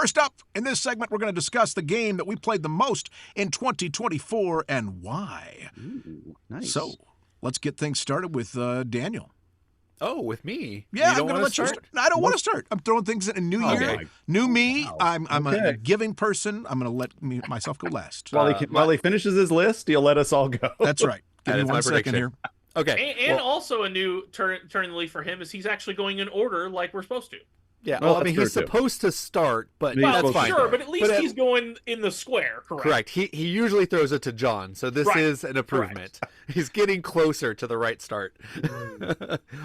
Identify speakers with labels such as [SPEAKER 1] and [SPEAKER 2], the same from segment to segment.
[SPEAKER 1] First up, in this segment, we're going to discuss the game that we played the most in 2024 and why.
[SPEAKER 2] Ooh, nice.
[SPEAKER 1] So, let's get things started with Daniel.
[SPEAKER 3] Oh, with me?
[SPEAKER 1] Yeah,
[SPEAKER 3] you don't
[SPEAKER 1] I'm going to let you
[SPEAKER 3] start?
[SPEAKER 1] I don't want to start. I'm throwing things in a new year.
[SPEAKER 3] Okay.
[SPEAKER 1] New me.
[SPEAKER 2] Wow.
[SPEAKER 1] I'm
[SPEAKER 2] Okay.
[SPEAKER 1] a giving person. I'm going to let myself go last.
[SPEAKER 2] While he finishes his list, he'll let us all go.
[SPEAKER 1] That's right. Give
[SPEAKER 3] That
[SPEAKER 1] me
[SPEAKER 3] is my
[SPEAKER 1] 1 second
[SPEAKER 3] prediction.
[SPEAKER 1] here.
[SPEAKER 3] Okay.
[SPEAKER 4] And
[SPEAKER 3] well,
[SPEAKER 4] also a new turn the leaf for him is he's actually going in order like we're supposed to.
[SPEAKER 3] yeah.
[SPEAKER 2] Well,
[SPEAKER 3] Well, I mean,
[SPEAKER 2] that's
[SPEAKER 3] he's
[SPEAKER 2] true, too.
[SPEAKER 3] supposed to start, but
[SPEAKER 2] He's
[SPEAKER 3] that's
[SPEAKER 2] supposed to
[SPEAKER 3] fine.
[SPEAKER 4] Sure, but at least
[SPEAKER 3] But
[SPEAKER 4] he's going in the square, correct?
[SPEAKER 3] Correct. He usually throws it to John, so this
[SPEAKER 4] Right.
[SPEAKER 3] is an improvement. He's getting closer to the right start.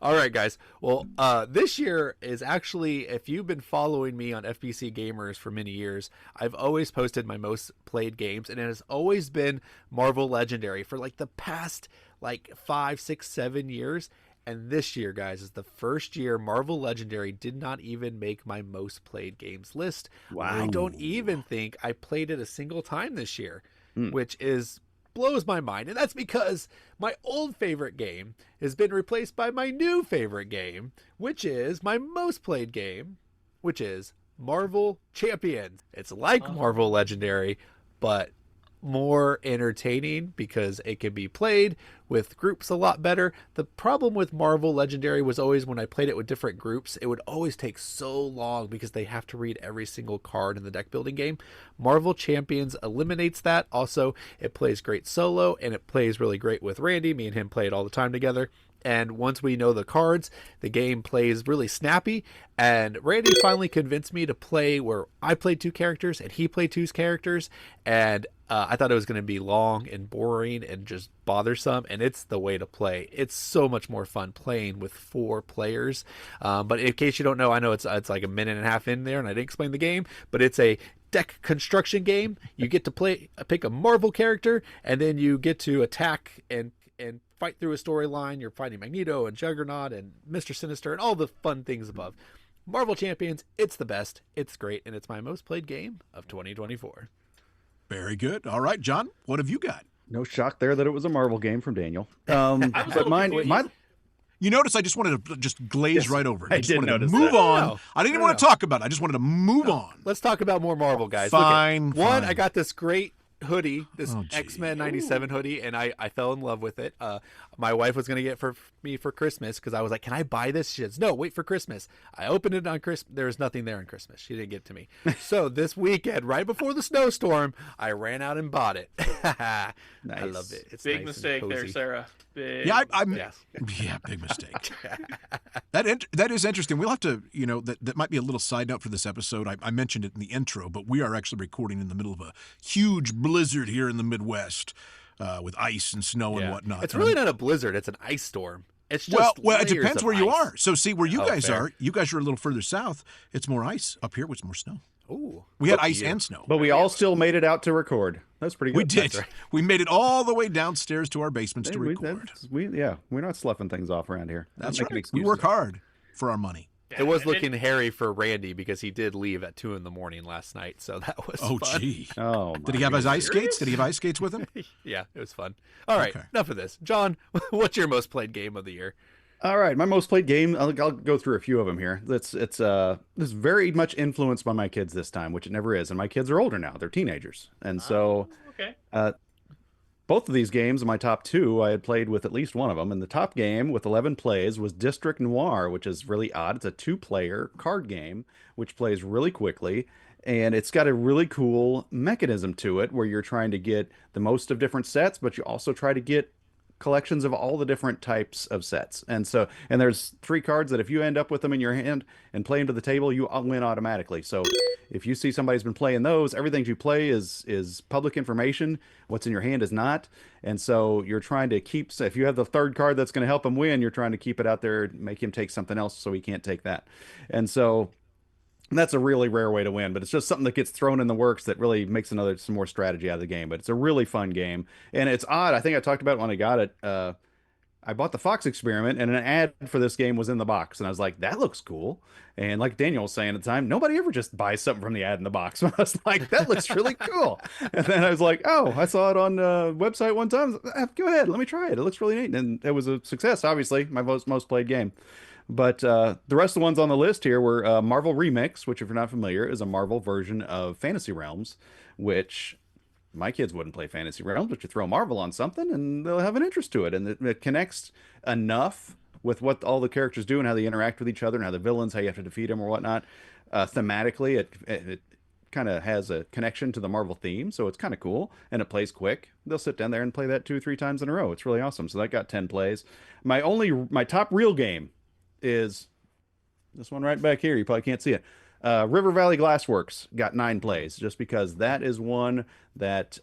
[SPEAKER 3] All right, guys. Well, this year is actually, if you've been following me on FBC Gamers for many years, I've always posted my most played games, and it has always been Marvel Legendary for like the past 5, 6, 7 years. And this year, guys, is the first year Marvel Legendary did not even make my most played games list.
[SPEAKER 2] Wow.
[SPEAKER 3] I don't even think I played it a single time this year, which blows my mind. And that's because my old favorite game has been replaced by my new favorite game, which is my most played game, which is Marvel Champions. It's like Marvel Legendary, but more entertaining because it can be played with groups a lot better. The problem with Marvel Legendary was always when I played it with different groups, it would always take so long because they have to read every single card in the deck building game. Marvel Champions eliminates that. Also, it plays great solo and it plays really great with Randy. Me and him play it all the time together. And once we know the cards, the game plays really snappy. And Randy finally convinced me to play where I played 2 characters and he played 2 characters. And I thought it was going to be long and boring and just bothersome. And it's the way to play. It's so much more fun playing with 4 players. But in case you don't know, I know it's like a minute and a half in there and I didn't explain the game. But it's a deck construction game. You get to pick a Marvel character and then you get to attack and fight through a storyline. You're fighting Magneto and Juggernaut and Mr. Sinister and all the fun things above. Marvel Champions, it's the best. It's great, and it's my most played game of 2024.
[SPEAKER 1] Very good. All right, John, what have you got?
[SPEAKER 2] No shock there that it was a Marvel game from Daniel.
[SPEAKER 4] I was a
[SPEAKER 2] But
[SPEAKER 4] little confused.
[SPEAKER 2] mine,
[SPEAKER 1] You notice I just wanted to just glaze
[SPEAKER 2] Yes,
[SPEAKER 1] right over it.
[SPEAKER 2] I
[SPEAKER 1] just
[SPEAKER 2] did
[SPEAKER 1] wanted to
[SPEAKER 2] notice
[SPEAKER 1] move
[SPEAKER 2] that.
[SPEAKER 1] on.
[SPEAKER 3] No,
[SPEAKER 1] I didn't even
[SPEAKER 3] no,
[SPEAKER 1] want to talk about it. I just wanted to move on.
[SPEAKER 3] Let's talk about more Marvel, guys.
[SPEAKER 1] Fine,
[SPEAKER 3] Look at, one,
[SPEAKER 1] fine.
[SPEAKER 3] I got this great hoodie, this
[SPEAKER 1] Oh, gee.
[SPEAKER 3] X-Men 97 hoodie, and I fell in love with it. My wife was going to get it for me for Christmas because I was like, can I buy this? She says, no, wait for Christmas. I opened it on Christmas. There was nothing there on Christmas. She didn't get it to me. So this weekend, right before the snowstorm, I ran out and bought it. I
[SPEAKER 2] Nice.
[SPEAKER 3] love it. It's
[SPEAKER 4] Big
[SPEAKER 3] nice
[SPEAKER 4] mistake
[SPEAKER 3] and
[SPEAKER 4] there,
[SPEAKER 3] cozy.
[SPEAKER 4] Sarah. Big.
[SPEAKER 1] Yeah, I'm.
[SPEAKER 3] Yes.
[SPEAKER 1] Yeah, big mistake. That is interesting. We'll have to, that might be a little side note for this episode. I mentioned it in the intro, but we are actually recording in the middle of a huge blizzard here in the Midwest with ice and snow and
[SPEAKER 3] Yeah.
[SPEAKER 1] whatnot.
[SPEAKER 3] It's really not a blizzard. It's an ice storm. It's just
[SPEAKER 1] well, it
[SPEAKER 3] layers
[SPEAKER 1] depends
[SPEAKER 3] of
[SPEAKER 1] where you
[SPEAKER 3] ice.
[SPEAKER 1] are. So, see where you
[SPEAKER 3] Oh,
[SPEAKER 1] guys
[SPEAKER 3] fair.
[SPEAKER 1] are. You guys are a little further south. It's more ice. Up here, it's more snow.
[SPEAKER 3] Ooh,
[SPEAKER 1] We had
[SPEAKER 3] lucky
[SPEAKER 1] ice
[SPEAKER 3] you.
[SPEAKER 1] and snow.
[SPEAKER 2] but we all still made it out to record. That's pretty good.
[SPEAKER 1] We did.
[SPEAKER 3] That's right.
[SPEAKER 1] We made it all the way downstairs to our basements
[SPEAKER 2] Hey,
[SPEAKER 1] to record.
[SPEAKER 2] we're not sloughing things off around here.
[SPEAKER 1] That's
[SPEAKER 2] Not making
[SPEAKER 1] right. We
[SPEAKER 2] excuses.
[SPEAKER 1] work hard for our money.
[SPEAKER 3] It was
[SPEAKER 4] and
[SPEAKER 3] looking hairy for Randy because he did leave at 2 a.m. last night, so that was
[SPEAKER 1] Oh,
[SPEAKER 3] fun.
[SPEAKER 1] gee.
[SPEAKER 2] Oh,
[SPEAKER 1] Did he have his ice skates? Did he have ice skates with him?
[SPEAKER 3] Yeah, it was fun. All right,
[SPEAKER 1] Okay.
[SPEAKER 3] enough of this. John, what's your most played game of the year?
[SPEAKER 2] All right, my most played game. I'll go through a few of them here. It's this very much influenced by my kids this time, which it never is. And my kids are older now; they're teenagers, and so
[SPEAKER 4] Okay.
[SPEAKER 2] both of these games, my top 2, I had played with at least one of them. And the top game with 11 plays was District Noir, which is really odd. It's a 2-player card game which plays really quickly. And it's got a really cool mechanism to it where you're trying to get the most of different sets, but you also try to get collections of all the different types of sets. And there's 3 cards that if you end up with them in your hand and play them to the table, you win automatically. So if you see somebody's been playing those, everything you play is public information. What's in your hand is not. And so you're trying to keep, so if you have the 3rd card that's going to help him win, you're trying to keep it out there, make him take something else so he can't take that. And so that's a really rare way to win, but it's just something that gets thrown in the works that really makes some more strategy out of the game. But it's a really fun game, and it's odd. I think I talked about it when I got it. I bought the Fox Experiment, and an ad for this game was in the box, and I was like, "That looks cool." And like Daniel was saying at the time, nobody ever just buys something from the ad in the box. I was like, "That looks really cool." And then I was like, "Oh, I saw it on the website one time. Go ahead, let me try it. It looks really neat." And it was a success. Obviously, my most played game. But the rest of the ones on the list here were Marvel Remix, which, if you're not familiar, is a Marvel version of Fantasy Realms, which my kids wouldn't play Fantasy Realms, but you throw Marvel on something and they'll have an interest to it. And it connects enough with what all the characters do and how they interact with each other and how the villains, how you have to defeat them or whatnot. Thematically, it kind of has a connection to the Marvel theme, so it's kind of cool, and it plays quick. They'll sit down there and play that 2 or 3 times in a row. It's really awesome. So that got 10 plays. My top real game is this one right back here. You probably can't see it. River Valley Glassworks got 9 plays, just because that is one that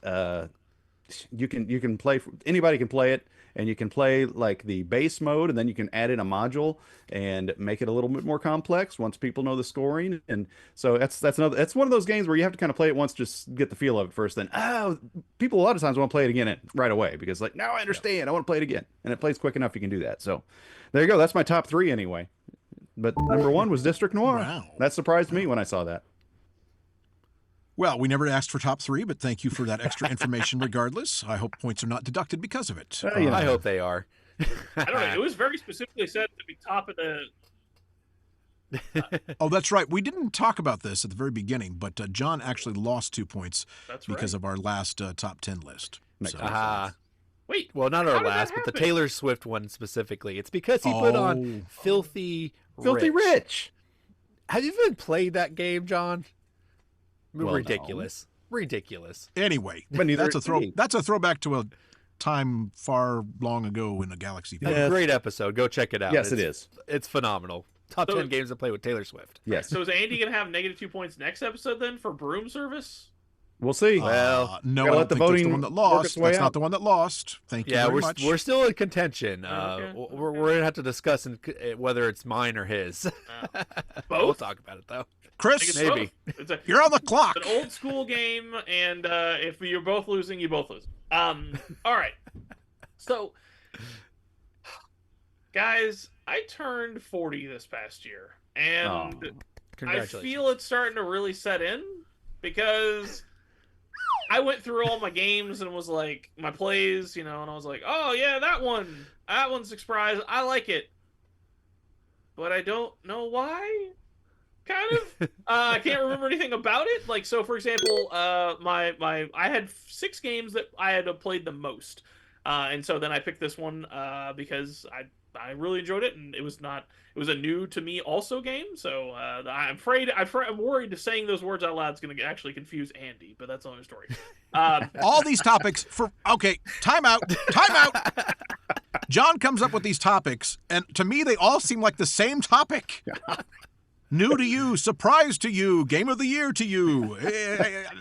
[SPEAKER 2] you can play. Anybody can play it, and you can play like the base mode, and then you can add in a module and make it a little bit more complex once people know the scoring. And so that's one of those games where you have to kind of play it once, just get the feel of it first. Then people a lot of times want to play it again right away because like, now I understand, I want to play it again, and it plays quick enough you can do that. So there you go. That's my top 3 anyway. But number 1 was District Noir.
[SPEAKER 1] Wow.
[SPEAKER 2] That surprised me when I saw that.
[SPEAKER 1] Well, we never asked for top 3, but thank you for that extra information regardless. I hope points are not deducted because of it.
[SPEAKER 3] I hope they are.
[SPEAKER 4] I don't know. It was very specifically said to be top of the.
[SPEAKER 1] Oh, that's right. We didn't talk about this at the very beginning, but John actually lost 2 points because of our last top 10 list. So.
[SPEAKER 4] Wait.
[SPEAKER 3] Well, not our last, but the Taylor Swift one specifically. It's because he put on Filthy
[SPEAKER 2] Rich.
[SPEAKER 3] Have you even played that game, John?
[SPEAKER 2] Well,
[SPEAKER 3] ridiculous. No. Ridiculous.
[SPEAKER 1] Anyway,
[SPEAKER 2] but
[SPEAKER 1] that's a throwback to a time far long ago in a galaxy.
[SPEAKER 3] A great episode. Go check it out.
[SPEAKER 2] Yes, it is.
[SPEAKER 3] It's phenomenal. Top 10 games to play with Taylor Swift.
[SPEAKER 2] Yes.
[SPEAKER 4] So is Andy going to have -2 points next episode then for broom service?
[SPEAKER 2] We'll see.
[SPEAKER 1] Well, no, I don't think that's the one that lost. That's not the one that lost. Thank you very much.
[SPEAKER 3] We're still in contention.
[SPEAKER 4] Okay.
[SPEAKER 3] We're going to have to discuss whether it's mine or his.
[SPEAKER 4] Both?
[SPEAKER 3] We'll talk about it, though.
[SPEAKER 1] Chris,
[SPEAKER 3] maybe.
[SPEAKER 1] You're on the clock.
[SPEAKER 4] It's an old school game, and if you're both losing, you both lose. All right. So, guys, I turned 40 this past year, and I feel it's starting to really set in because I went through all my games and was like, my plays, and I was like, oh yeah, that one's a surprise. I like it, but I don't know why. Kind of. I can't remember anything about it. Like, so for example, I had 6 games that I had played the most, and so then I picked this one because I really enjoyed it, and it was a new to me also game. So I'm worried that saying those words out loud is going to actually confuse Andy, but that's another story.
[SPEAKER 1] All these topics time out. John comes up with these topics, and to me they all seem like the same topic. New to you, surprise to you, game of the year to you.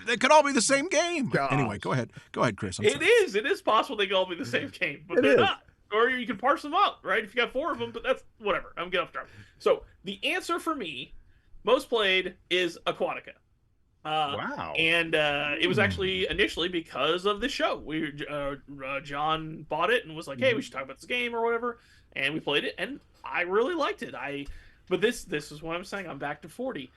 [SPEAKER 1] They could all be the same game. Gosh. Anyway, go ahead, Chris.
[SPEAKER 4] It is possible they could all be the same game, but they're not. Or you can parse them out, right? If you got 4 of them, but that's whatever. I'm getting off track. So the answer for me, most played, is Aquatica.
[SPEAKER 2] Wow.
[SPEAKER 4] And it was actually initially because of the show. John bought it and was like, hey, we should talk about this game or whatever. And we played it, and I really liked it. But this is what I'm saying. I'm back to 40.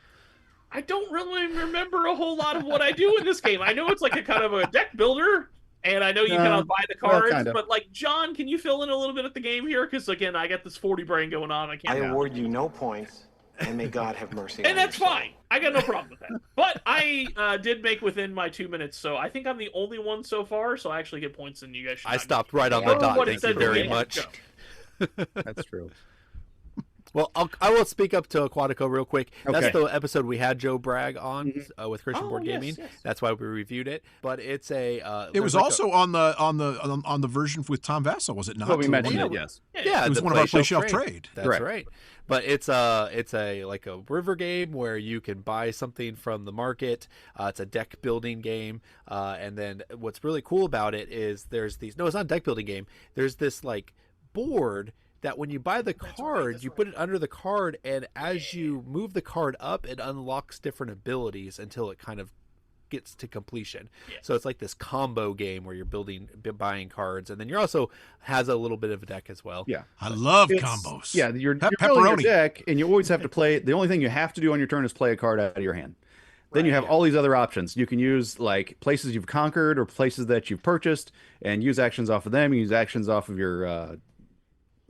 [SPEAKER 4] I don't really remember a whole lot of what I do in this game. I know it's like a kind of a deck builder, and I know you kind of buy the cards. Well, but like, John, can you fill in a little bit at the game here? Because again, I got this 40 brain going on. I
[SPEAKER 5] award you no points, and may God have mercy.
[SPEAKER 4] And that's fine. I got no problem with that. But I did make within my 2 minutes, so I think I'm the only one so far. So I actually get points, and you guys should.
[SPEAKER 3] I stopped right on the dot. Thank you very much.
[SPEAKER 2] That's true.
[SPEAKER 3] Well, I will speak up to Aquatica real quick. Okay. That's the episode we had Joe Bragg on with Christian Board Gaming. Yes. That's why we reviewed it. But it's it
[SPEAKER 1] was also on the version with Tom Vassell, was it not?
[SPEAKER 2] Well, we mentioned it. Yes.
[SPEAKER 3] Yeah,
[SPEAKER 1] it was one of our Play Shelf Trade.
[SPEAKER 3] That's correct. Right. But it's a like a river game where you can buy something from the market. It's a deck building game, and then what's really cool about it is there's these. No, it's not a deck building game. There's this like board that when you buy the card, you put it under the card, and as you move the card up, it unlocks different abilities until it kind of gets to completion. Yes. So it's like this combo game where you're buying cards, and then you're also has a little bit of a deck as well.
[SPEAKER 2] Yeah,
[SPEAKER 1] I love combos.
[SPEAKER 2] Yeah, you're building your deck, and you always have to play. The only thing you have to do on your turn is play a card out of your hand. Then you have all these other options. You can use like places you've conquered or places that you've purchased, and use actions off of them. You use actions off of your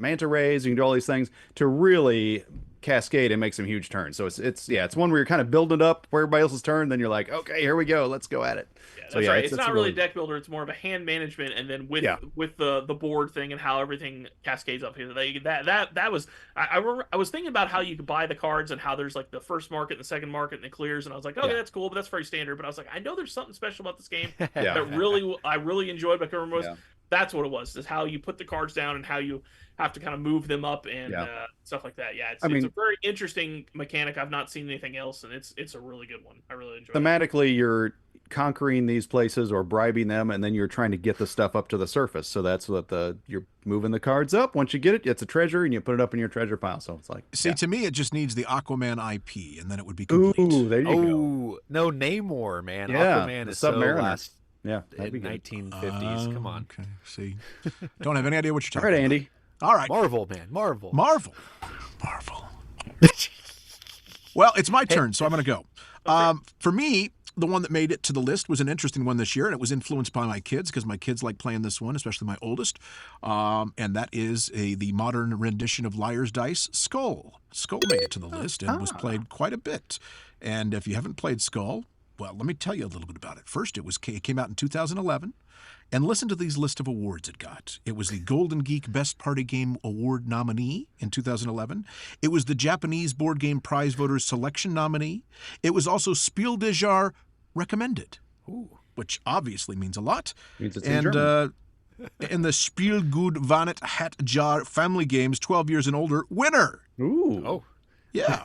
[SPEAKER 2] manta rays. You can do all these things to really cascade and make some huge turns. So it's one where you're kind of building it up for everybody else's turn. Then you're like, okay, here we go, let's go at it.
[SPEAKER 4] Yeah, that's right. It's not really a deck builder. It's more of a hand management, and then with the board thing and how everything cascades up here. That was I was thinking about how you could buy the cards and how there's like the first market and the second market and the clears, and I was like, okay, that's cool, but that's very standard. But I was like, I know there's something special about this game that I really enjoyed. But that's what it was. Is how you put the cards down and how you have to kind of move them up and stuff like that. Yeah, it's a very interesting mechanic. I've not seen anything else, and it's a really good one. I really enjoy it.
[SPEAKER 2] Thematically, you're conquering these places or bribing them, and then you're trying to get the stuff up to the surface. So that's what you're moving the cards up. Once you get it, it's a treasure, and you put it up in your treasure pile. So it's like,
[SPEAKER 1] to me, it just needs the Aquaman IP, and then it would be complete.
[SPEAKER 2] Ooh, there you go.
[SPEAKER 3] No, Namor, man.
[SPEAKER 2] Yeah,
[SPEAKER 3] Aquaman is
[SPEAKER 2] Submariner.
[SPEAKER 3] so last.
[SPEAKER 2] Yeah,
[SPEAKER 3] in 1950s. Come on.
[SPEAKER 1] Okay, see, don't have any idea what you're talking
[SPEAKER 2] all right,
[SPEAKER 1] about.
[SPEAKER 2] Andy.
[SPEAKER 1] All right,
[SPEAKER 3] Marvel, man, Marvel.
[SPEAKER 1] Well, it's my turn, so I'm going to go. For me, the one that made it to the list was an interesting one this year, and it was influenced by my kids because my kids like playing this one, especially my oldest. And that is the modern rendition of Liar's Dice, Skull. Skull made it to the list and was played quite a bit. And if you haven't played Skull, well, let me tell you a little bit about it. First, it came out in 2011. And listen to these list of awards it got. It was the Golden Geek Best Party Game Award nominee in 2011. It was the Japanese Board Game Prize Voters Selection nominee. It was also Spiel des Jahres Recommended, which obviously means a lot.
[SPEAKER 2] Means it's in German.
[SPEAKER 1] And the Spielgut Vanet Hat Jar Family Games 12 years and older winner.
[SPEAKER 2] Ooh.
[SPEAKER 3] Oh.
[SPEAKER 1] Yeah.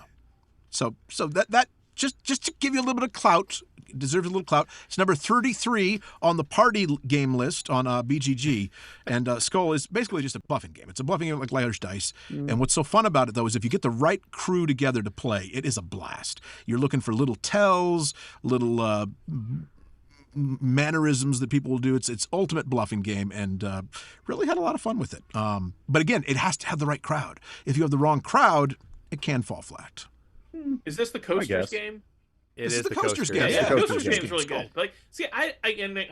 [SPEAKER 1] So that just to give you a little bit of clout, it deserves a little clout. It's number 33 on the party game list on BGG. And Skull is basically just a bluffing game. It's a bluffing game like Liar's Dice. And what's so fun about it, though, is if you get the right crew together to play, it is a blast. You're looking for little tells, little mannerisms that people will do. It's ultimate bluffing game, and really had a lot of fun with it. But again, it has to have the right crowd. If you have the wrong crowd, it can fall flat.
[SPEAKER 4] Is this the Coasters game?
[SPEAKER 1] This is the Coasters game.
[SPEAKER 4] Yeah,
[SPEAKER 1] the
[SPEAKER 4] Coasters game is really good. Like, see, I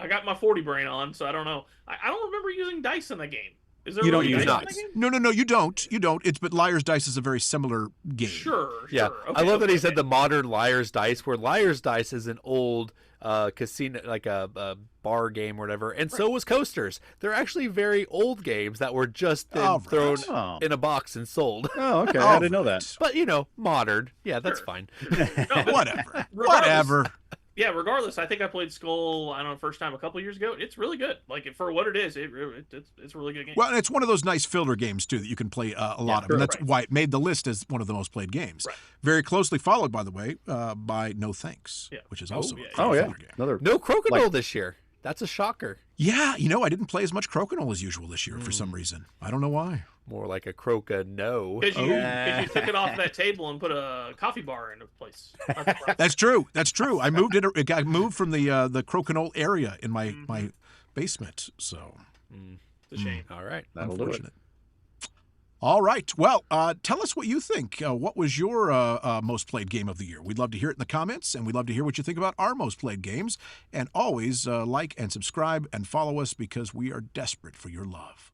[SPEAKER 4] got my 40 brain on, so I don't know. I don't remember using dice in the game. Is there really dice in the game?
[SPEAKER 1] No, you don't. But Liar's Dice is a very similar game.
[SPEAKER 4] Sure.
[SPEAKER 3] Yeah,
[SPEAKER 4] Okay,
[SPEAKER 3] I love that he said the modern Liar's Dice, where Liar's Dice is an old casino, like a bar game or whatever, and so was Coasters. They're actually very old games that were just thrown in a box and sold.
[SPEAKER 2] Oh, okay. I didn't know that.
[SPEAKER 3] But modern. Yeah, that's fine.
[SPEAKER 4] No,
[SPEAKER 1] Whatever.
[SPEAKER 4] Yeah, regardless, I think I played Skull, I don't know, first time a couple years ago. It's really good. Like, for what it is, it's a really good game.
[SPEAKER 1] Well, and it's one of those nice filler games, too, that you can play a lot of. And that's why it made the list as one of the most played games.
[SPEAKER 4] Right.
[SPEAKER 1] Very closely followed, by the way, by No Thanks, which is also a filler game.
[SPEAKER 2] No
[SPEAKER 3] Crocodile this year. That's a shocker.
[SPEAKER 1] Yeah, I didn't play as much Crokinole as usual this year for some reason. I don't know why.
[SPEAKER 3] More like a croca no.
[SPEAKER 4] Because you took it off that table and put a coffee bar in a place.
[SPEAKER 1] That's true. I moved it. It got moved from the Crokinole area in my basement. So
[SPEAKER 4] it's a shame.
[SPEAKER 3] All right,
[SPEAKER 2] that'll do it.
[SPEAKER 1] All right. Well, tell us what you think. What was your most played game of the year? We'd love to hear it in the comments, and we'd love to hear what you think about our most played games. And always like and subscribe and follow us because we are desperate for your love.